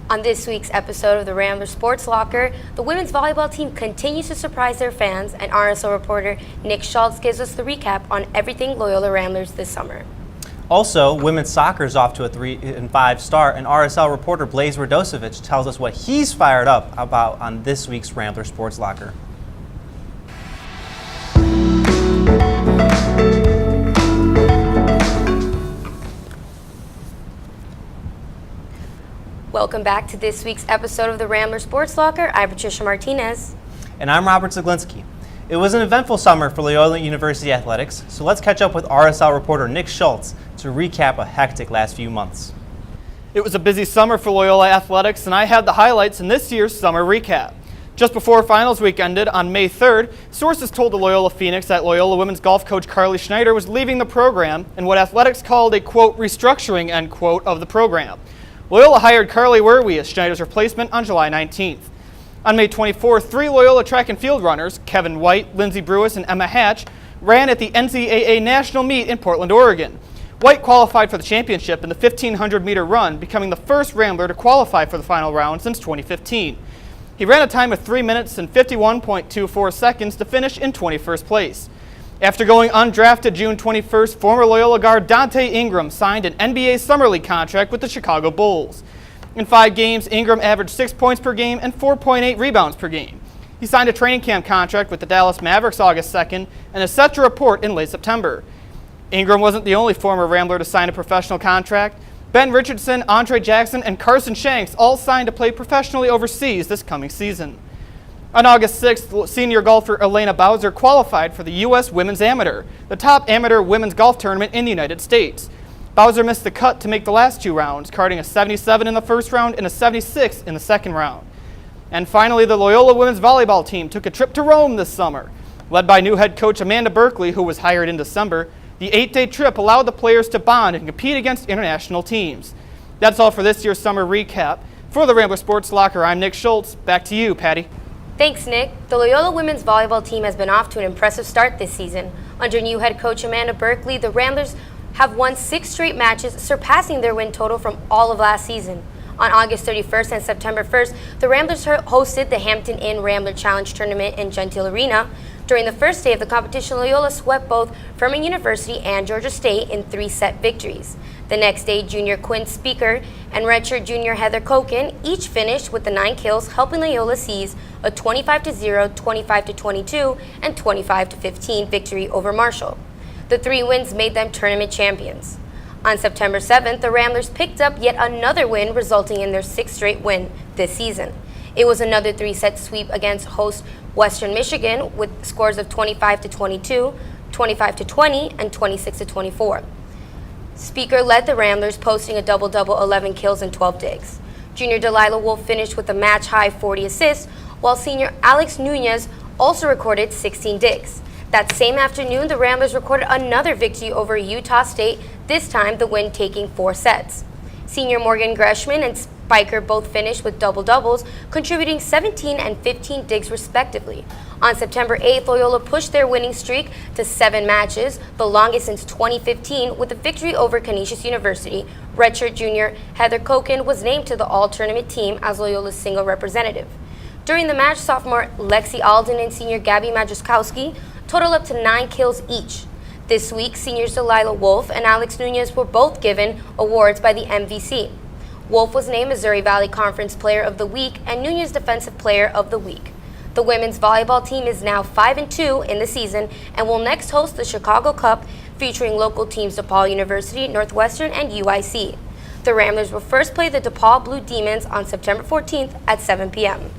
On this week's episode of the Rambler Sports Locker, the women's volleyball team continues to surprise their fans, and RSL reporter Nick Schultz gives us the recap on everything Loyola Ramblers this summer. Also, women's soccer is off to a 3-5 start, and RSL reporter Blaise Radosevic tells us what he's fired up about on this week's Rambler Sports Locker. Welcome back to this week's episode of the Rambler Sports Locker. I'm Patricia Martinez. And I'm Robert Zaglinski. It was an eventful summer for Loyola University athletics, so let's catch up with RSL reporter Nick Schultz to recap a hectic last few months. It was a busy summer for Loyola athletics, and I had the highlights in this year's summer recap. Just before finals week ended on May 3rd, sources told the Loyola Phoenix that Loyola women's golf coach Carly Schneider was leaving the program in what athletics called a, quote, restructuring, end quote, of the program. Loyola hired Carly Werwie as Schneider's replacement on July 19th. On May 24th, 3 Loyola track and field runners, Kevin White, Lindsay Brewis, and Emma Hatch, ran at the NCAA National Meet in Portland, Oregon. White qualified for the championship in the 1,500-meter run, becoming the first Rambler to qualify for the final round since 2015. He ran a time of 3 minutes and 51.24 seconds to finish in 21st place. After going undrafted June 21st, former Loyola guard Dante Ingram signed an NBA Summer League contract with the Chicago Bulls. In 5 games, Ingram averaged 6 points per game and 4.8 rebounds per game. He signed a training camp contract with the Dallas Mavericks August 2nd and is set to report in late September. Ingram wasn't the only former Rambler to sign a professional contract. Ben Richardson, Andre Jackson, and Carson Shanks all signed to play professionally overseas this coming season. On August 6th, senior golfer Elena Bowser qualified for the U.S. Women's Amateur, the top amateur women's golf tournament in the United States. Bowser missed the cut to make the last 2 rounds, carding a 77 in the first round and a 76 in the second round. And finally, the Loyola women's volleyball team took a trip to Rome this summer. Led by new head coach Amanda Berkeley, who was hired in December, the 8-day trip allowed the players to bond and compete against international teams. That's all for this year's summer recap. For the Rambler Sports Locker, I'm Nick Schultz. Back to you, Patty. Thanks, Nick. The Loyola women's volleyball team has been off to an impressive start this season. Under new head coach Amanda Berkeley, the Ramblers have won 6 straight matches, surpassing their win total from all of last season. On August 31st and September 1st, the Ramblers hosted the Hampton Inn Rambler Challenge Tournament in Gentile Arena. During the first day of the competition, Loyola swept both Furman University and Georgia State in 3-set victories. The next day, junior Quinn Speaker and redshirt junior Heather Koken each finished with the 9 kills, helping Loyola seize a 25-0, 25-22, and 25-15 victory over Marshall. The 3 wins made them tournament champions. On September 7th, the Ramblers picked up yet another win, resulting in their 6th straight win this season. It was another 3-set sweep against host Western Michigan with scores of 25-22, 25-20, and 26-24. Speaker led the Ramblers, posting a double-double, 11 kills and 12 digs. Junior Delilah Wolf finished with a match-high 40 assists, while senior Alex Nunez also recorded 16 digs. That same afternoon, the Ramblers recorded another victory over Utah State, this time the win taking 4 sets. Senior Morgan Greshman and Spiker both finished with double-doubles, contributing 17 and 15 digs respectively. On September 8th, Loyola pushed their winning streak to 7 matches, the longest since 2015, with a victory over Canisius University. Redshirt junior Heather Koken was named to the all-tournament team as Loyola's single representative. During the match, sophomore Lexi Alden and senior Gabby Majuskowski totaled up to 9 kills each. This week, seniors Delilah Wolf and Alex Nunez were both given awards by the MVC. Wolf was named Missouri Valley Conference Player of the Week and Nunez Defensive Player of the Week. The women's volleyball team is now 5-2 in the season and will next host the Chicago Cup, featuring local teams DePaul University, Northwestern, and UIC. The Ramblers will first play the DePaul Blue Demons on September 14th at 7 p.m.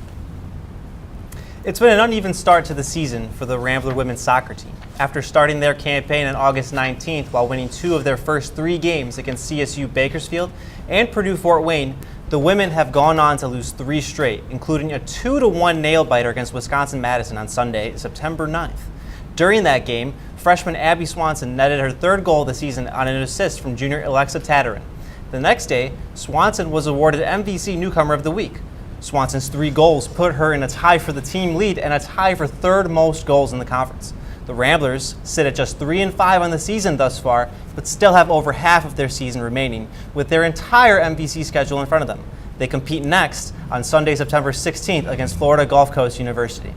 It's been an uneven start to the season for the Rambler women's soccer team. After starting their campaign on August 19th while winning 2 of their first 3 games against CSU Bakersfield and Purdue Fort Wayne, the women have gone on to lose 3 straight, including a 2-1 nail-biter against Wisconsin-Madison on Sunday, September 9th. During that game, freshman Abby Swanson netted her 3rd goal of the season on an assist from junior Alexa Tatarin. The next day, Swanson was awarded MVC Newcomer of the Week. Swanson's 3 goals put her in a tie for the team lead and a tie for 3rd most goals in the conference. The Ramblers sit at just 3-5 on the season thus far, but still have over half of their season remaining, with their entire MVC schedule in front of them. They compete next on Sunday, September 16th against Florida Gulf Coast University.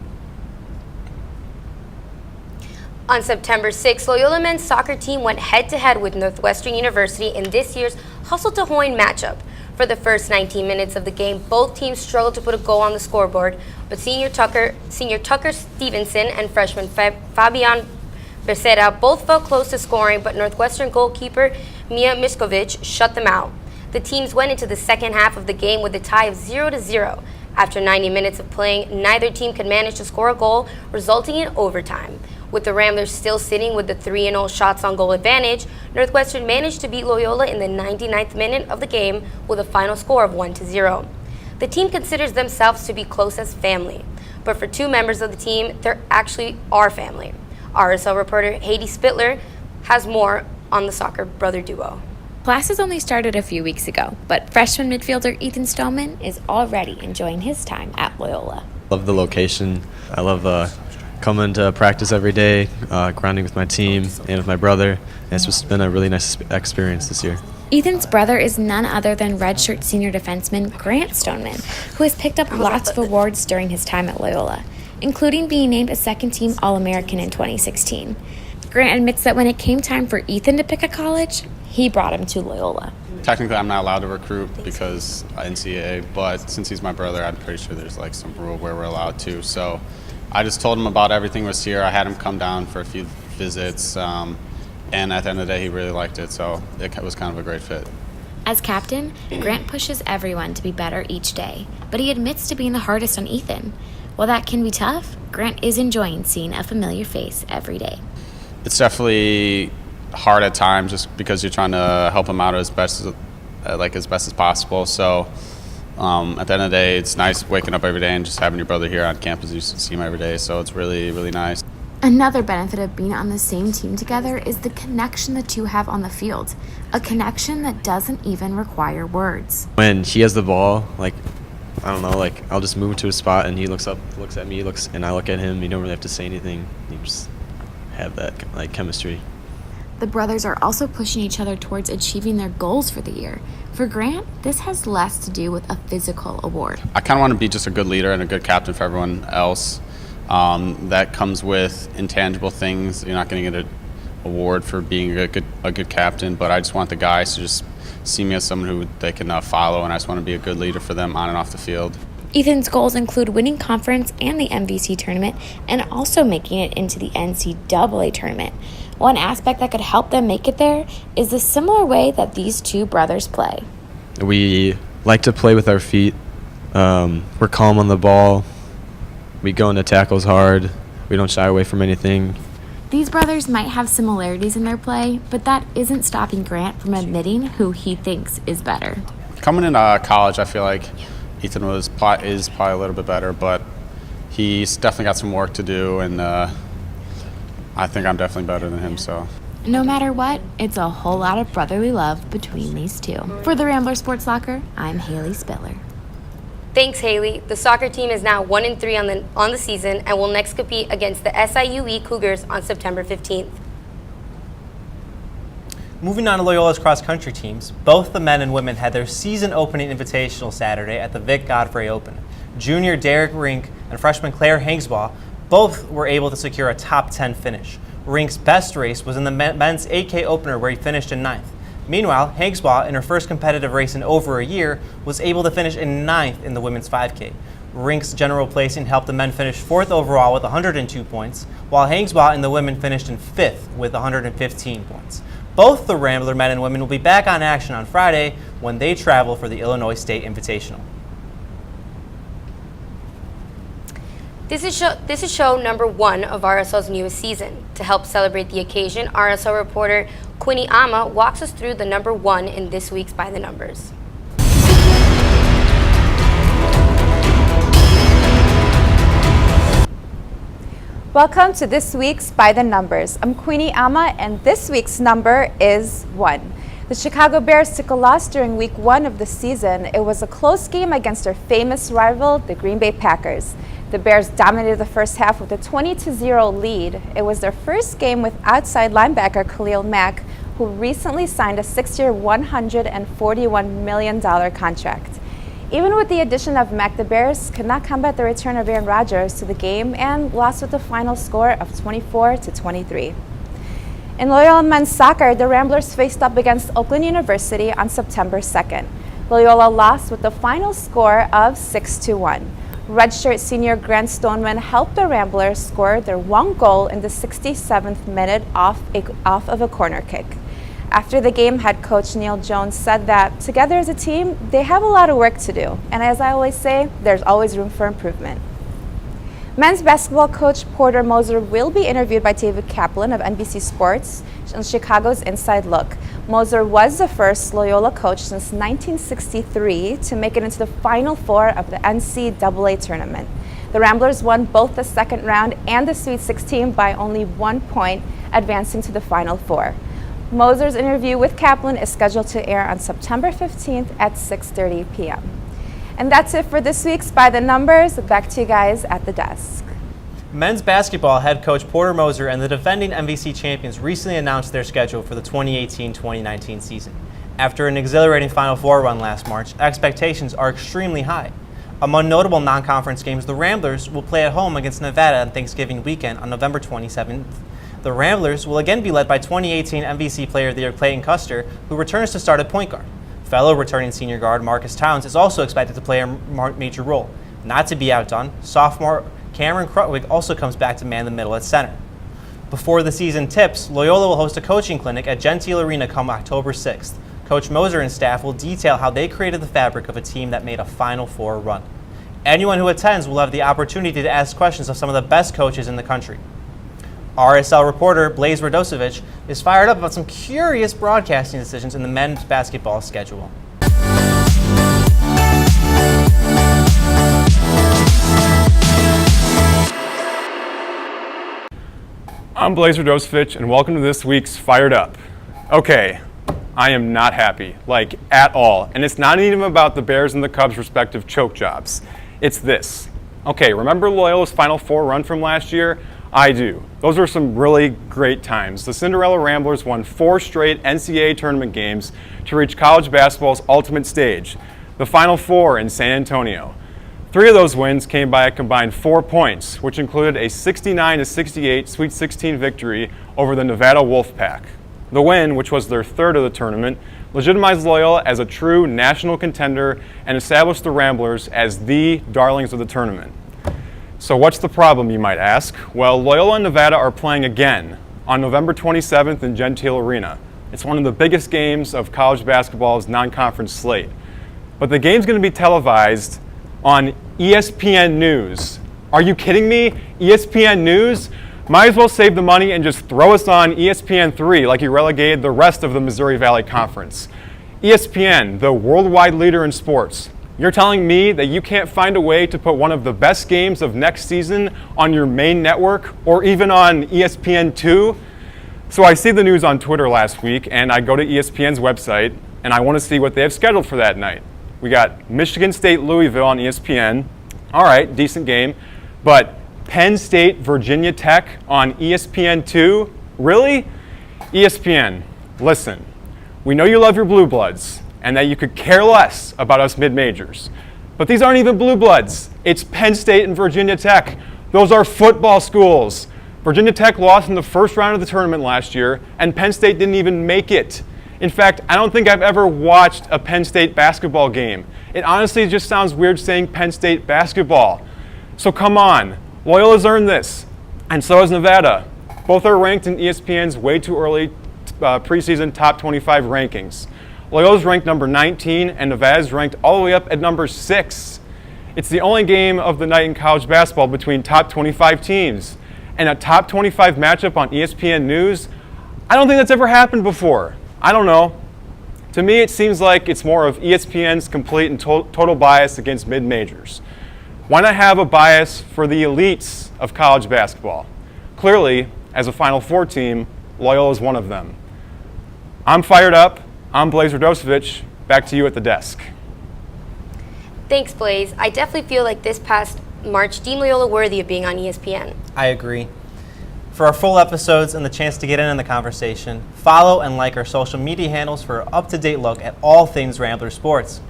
On September 6th, Loyola men's soccer team went head-to-head with Northwestern University in this year's Hustle to Hoin matchup. For the first 19 minutes of the game, both teams struggled to put a goal on the scoreboard, but senior Tucker Stevenson and freshman Fabian Becerra both felt close to scoring, but Northwestern goalkeeper Mia Miskovic shut them out. The teams went into the second half of the game with a tie of 0-0. After 90 minutes of playing, neither team could manage to score a goal, resulting in overtime. With the Ramblers still sitting with the 3-0 shots on goal advantage, Northwestern managed to beat Loyola in the 99th minute of the game with a final score of 1-0. The team considers themselves to be close as family, but for two members of the team, they actually are family. RSL reporter Heidi Spittler has more on the soccer brother duo. Classes only started a few weeks ago, but freshman midfielder Ethan Stoneman is already enjoying his time at Loyola. Love the location. I love coming to practice every day, grinding with my team and with my brother. And it's just been a really nice experience this year. Ethan's brother is none other than redshirt senior defenseman Grant Stoneman, who has picked up lots of awards during his time at Loyola, including being named a second-team All-American in 2016. Grant admits that when it came time for Ethan to pick a college, he brought him to Loyola. Technically, I'm not allowed to recruit because NCAA, but since he's my brother, I'm pretty sure there's like some rule where we're allowed to. So I just told him about everything was here. I had him come down for a few visits, and at the end of the day, he really liked it. So it was kind of a great fit. As captain, Grant pushes everyone to be better each day, but he admits to being the hardest on Ethan. While that can be tough, Grant is enjoying seeing a familiar face every day. It's definitely hard at times just because you're trying to help him out as best as possible. So at the end of the day, it's nice waking up every day and just having your brother here on campus. You see him every day, so it's really, really nice. Another benefit of being on the same team together is the connection the two have on the field, a connection that doesn't even require words. When he has the ball, I'll just move to a spot and he looks up, looks at me, and I look at him. You don't really have to say anything. You just have that chemistry. The brothers are also pushing each other towards achieving their goals for the year. For Grant, this has less to do with a physical award. I kind of want to be just a good leader and a good captain for everyone else. That comes with intangible things. You're not going to get an award for being a good captain, but I just want the guys to just see me as someone who they can follow, and I just want to be a good leader for them on and off the field. Ethan's goals include winning conference and the MVC tournament, and also making it into the NCAA tournament. One aspect that could help them make it there is the similar way that these two brothers play. We like to play with our feet. We're calm on the ball. We go into tackles hard. We don't shy away from anything. These brothers might have similarities in their play, but that isn't stopping Grant from admitting who he thinks is better. Coming into college, I feel like Ethan is probably a little bit better, but he's definitely got some work to do, and I think I'm definitely better than him. So, no matter what, it's a whole lot of brotherly love between these two. For the Rambler Sports Locker, I'm Haley Spiller. Thanks, Haley. The soccer team is now 1-3 on the season and will next compete against the SIUE Cougars on September 15th. Moving on to Loyola's cross-country teams, both the men and women had their season-opening invitational Saturday at the Vic Godfrey Open. Junior Derek Rink and freshman Claire Hangsbaugh both were able to secure a top 10 finish. Rink's best race was in the men's 8K opener where he finished in 9th. Meanwhile, Hangsbaugh, in her first competitive race in over a year, was able to finish in 9th in the women's 5K. Rink's general placing helped the men finish 4th overall with 102 points, while Hangsbaugh and the women finished in 5th with 115 points. Both the Rambler men and women will be back on action on Friday when they travel for the Illinois State Invitational. This is show number 1 of RSL's newest season. To help celebrate the occasion, RSL reporter Quinny Ama walks us through the number 1 in this week's By the Numbers. Welcome to this week's By the Numbers. I'm Queenie Ama, and this week's number is 1. The Chicago Bears took a loss during week 1 of the season. It was a close game against their famous rival, the Green Bay Packers. The Bears dominated the first half with a 20-0 lead. It was their first game with outside linebacker Khalil Mack, who recently signed a 6-year, $141 million contract. Even with the addition of Mac, the Bears could not combat the return of Aaron Rodgers to the game and lost with a final score of 24-23. In Loyola men's soccer, the Ramblers faced up against Oakland University on September 2nd. Loyola lost with the final score of 6-1. Redshirt senior Grant Stoneman helped the Ramblers score their one goal in the 67th minute off of a corner kick. After the game, head coach Neil Jones said that together as a team, they have a lot of work to do. And as I always say, there's always room for improvement. Men's basketball coach Porter Moser will be interviewed by David Kaplan of NBC Sports on Chicago's Inside Look. Moser was the first Loyola coach since 1963 to make it into the Final Four of the NCAA tournament. The Ramblers won both the second round and the Sweet 16 by only 1 point, advancing to the Final Four. Moser's interview with Kaplan is scheduled to air on September 15th at 6:30 p.m. And that's it for this week's By the Numbers. Back to you guys at the desk. Men's basketball head coach Porter Moser and the defending MVC champions recently announced their schedule for the 2018-2019 season. After an exhilarating Final Four run last March, expectations are extremely high. Among notable non-conference games, the Ramblers will play at home against Nevada on Thanksgiving weekend on November 27th. The Ramblers will again be led by 2018 MVC Player of the Year Clayton Custer, who returns to start at point guard. Fellow returning senior guard Marcus Towns is also expected to play a major role. Not to be outdone, sophomore Cameron Krutwig also comes back to man the middle at center. Before the season tips, Loyola will host a coaching clinic at Gentile Arena come October 6th. Coach Moser and staff will detail how they created the fabric of a team that made a Final Four run. Anyone who attends will have the opportunity to ask questions of some of the best coaches in the country. RSL reporter Blaise Radosevic is fired up about some curious broadcasting decisions in the men's basketball schedule. I'm Blaise Radosevic, and welcome to this week's Fired Up. Okay, I am not happy, like at all. And it's not even about the Bears and the Cubs' respective choke jobs. It's this. Okay, remember Loyola's Final Four run from last year? I do. Those were some really great times. The Cinderella Ramblers won 4 straight NCAA tournament games to reach college basketball's ultimate stage, the Final Four in San Antonio. 3 of those wins came by a combined 4 points, which included a 69-68 Sweet 16 victory over the Nevada Wolfpack. The win, which was their third of the tournament, legitimized Loyola as a true national contender and established the Ramblers as the darlings of the tournament. So what's the problem, you might ask? Well, Loyola and Nevada are playing again on November 27th in Gentile Arena. It's one of the biggest games of college basketball's non-conference slate. But the game's going to be televised on ESPN News. Are you kidding me? ESPN News? Might as well save the money and just throw us on ESPN3 like you relegated the rest of the Missouri Valley Conference. ESPN, the worldwide leader in sports. You're telling me that you can't find a way to put one of the best games of next season on your main network or even on ESPN2? So I see the news on Twitter last week, and I go to ESPN's website, and I want to see what they have scheduled for that night. We got Michigan State Louisville on ESPN. All right, decent game. But Penn State Virginia Tech on ESPN2? Really? ESPN, listen. We know you love your Blue Bloods, and that you could care less about us mid-majors. But these aren't even blue bloods. It's Penn State and Virginia Tech. Those are football schools. Virginia Tech lost in the first round of the tournament last year, and Penn State didn't even make it. In fact, I don't think I've ever watched a Penn State basketball game. It honestly just sounds weird saying Penn State basketball. So come on, Loyola's earned this, and so has Nevada. Both are ranked in ESPN's way too early preseason top 25 rankings. Loyola's ranked number 19, and Nevada's ranked all the way up at number 6. It's the only game of the night in college basketball between top 25 teams. And a top 25 matchup on ESPN News, I don't think that's ever happened before. I don't know. To me, it seems like it's more of ESPN's complete and total bias against mid-majors. Why not have a bias for the elites of college basketball? Clearly, as a Final Four team, Loyola is one of them. I'm fired up. I'm Blaise Radosevic. Back to you at the desk. Thanks, Blaise. I definitely feel like this past March deemed Loyola worthy of being on ESPN. I agree. For our full episodes and the chance to get in the conversation, follow and like our social media handles for an up-to-date look at all things Rambler Sports.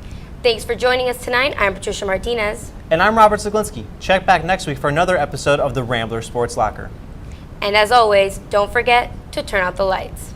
Thanks for joining us tonight. I'm Patricia Martinez. And I'm Robert Zaglinski. Check back next week for another episode of the Rambler Sports Locker. And as always, don't forget to turn out the lights.